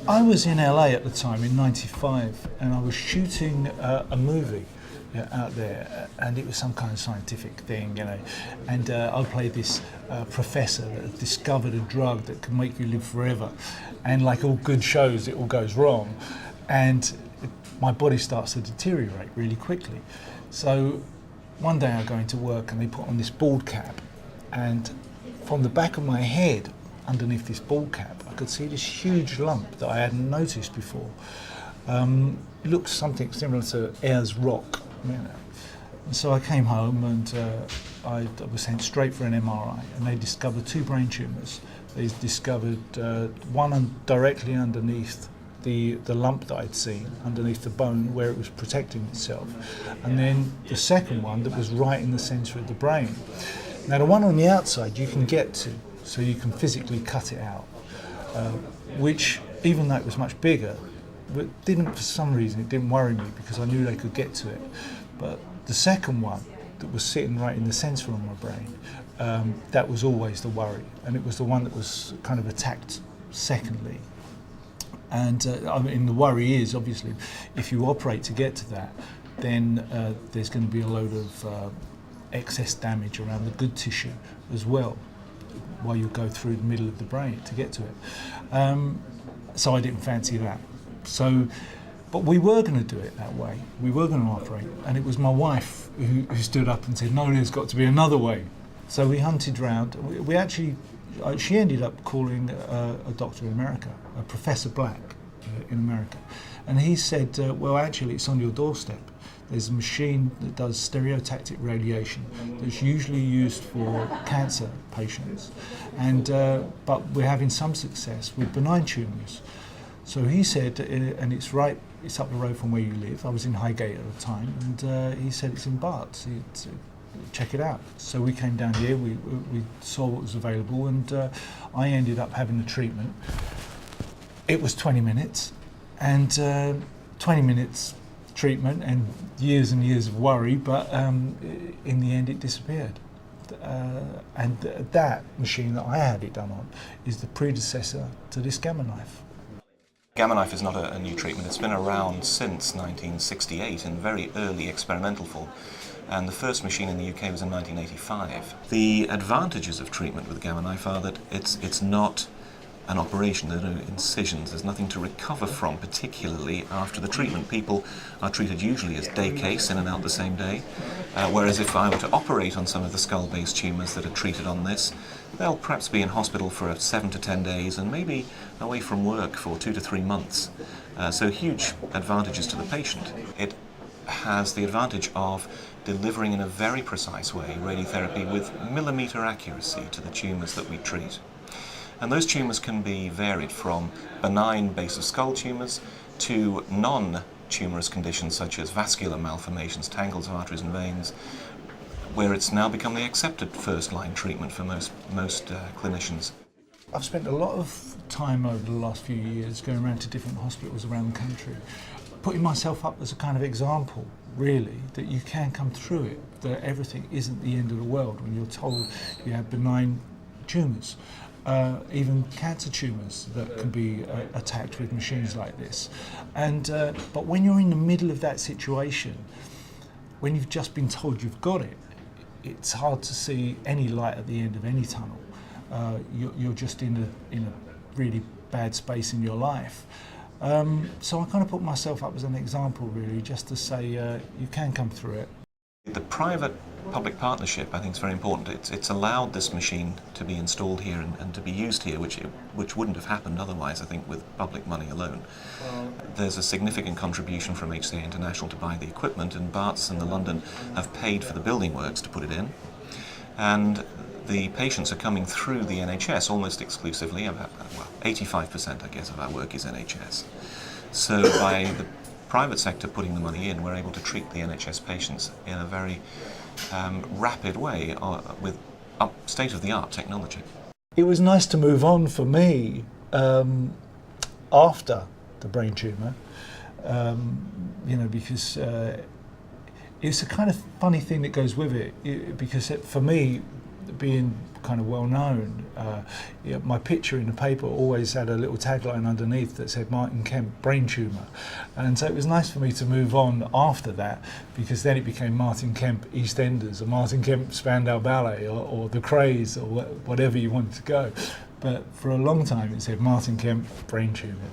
I was in LA at the time in '95, and I was shooting a movie out there, and it was some kind of scientific thing, and I played this professor that had discovered a drug that can make you live forever, and like all good shows, it all goes wrong, and my body starts to deteriorate really quickly. So one day I go into work and they put on this bald cap, and from the back of my head, underneath this bald cap, I could see this huge lump that I hadn't noticed before. It looks something similar to Ayers Rock. And so I came home and I was sent straight for an MRI, and they discovered 2 brain tumours. They discovered one directly underneath the lump that I'd seen, underneath the bone where it was protecting itself, and then the second one that was right in the centre of the brain. Now the one on the outside you can get to, so you can physically cut it out, which, even though it was much bigger, for some reason it didn't worry me, because I knew they could get to it. But the second one that was sitting right in the centre of my brain, that was always the worry, and it was the one that was kind of attacked secondly. And I mean, the worry is, obviously, if you operate to get to that, then there's going to be a load of excess damage around the good tissue as well, while you go through the middle of the brain to get to it. So I didn't fancy that. But we were going to do it that way. We were going to operate, and it was my wife who stood up and said, "No, there's got to be another way." So we hunted round. She ended up calling a doctor in America, a Professor Black in America, and he said, "Well, actually, it's on your doorstep. There's a machine that does stereotactic radiation that's usually used for cancer patients, but we're having some success with benign tumours." So he said, and it's up the road from where you live. I was in Highgate at the time, and he said it's in Barts. Check it out. So we came down here, we saw what was available, and I ended up having the treatment. It was 20 minutes, and 20 minutes treatment and years of worry, but in the end it disappeared. And that machine that I had it done on is the predecessor to this Gamma knife. Gamma knife is not a new treatment. It's been around since 1968 in very early experimental form, and the first machine in the UK was in 1985. The advantages of treatment with Gamma knife are that it's not an operation. There are no incisions. There's nothing to recover from, particularly after the treatment. People are treated usually as day case, in and out the same day, whereas if I were to operate on some of the skull-based tumours that are treated on this, they'll perhaps be in hospital for 7 to 10 days and maybe away from work for 2 to 3 months. So huge advantages to the patient. It has the advantage of delivering in a very precise way radiotherapy with millimetre accuracy to the tumours that we treat. And those tumours can be varied from benign base of skull tumours to non-tumorous conditions such as vascular malformations, tangles of arteries and veins, where it's now become the accepted first-line treatment for most clinicians. I've spent a lot of time over the last few years going around to different hospitals around the country, putting myself up as a kind of example, really, that you can come through it, that everything isn't the end of the world when you're told you have benign tumours. Even cancer tumours that can be attacked with machines like this. But when you're in the middle of that situation, when you've just been told you've got it, it's hard to see any light at the end of any tunnel. You're just in a really bad space in your life. So I kind of put myself up as an example, really, just to say you can come through it. The private-public partnership, I think, is very important. It's allowed this machine to be installed here and to be used here, which wouldn't have happened otherwise, I think, with public money alone. There's a significant contribution from HCA International to buy the equipment, and Barts and the London have paid for the building works to put it in. And the patients are coming through the NHS almost exclusively. About 85%, I guess, of our work is NHS. So by the private sector putting the money in, we're able to treat the NHS patients in a very rapid way with state-of-the-art technology. It was nice to move on for me after the brain tumour, because it's a kind of funny thing that goes with it, because for me, being kind of well known, my picture in the paper always had a little tagline underneath that said Martin Kemp, brain tumour. And so it was nice for me to move on after that, because then it became Martin Kemp EastEnders, or Martin Kemp Spandau Ballet, or The Craze, or whatever you wanted to go. But for a long time it said Martin Kemp, brain tumour.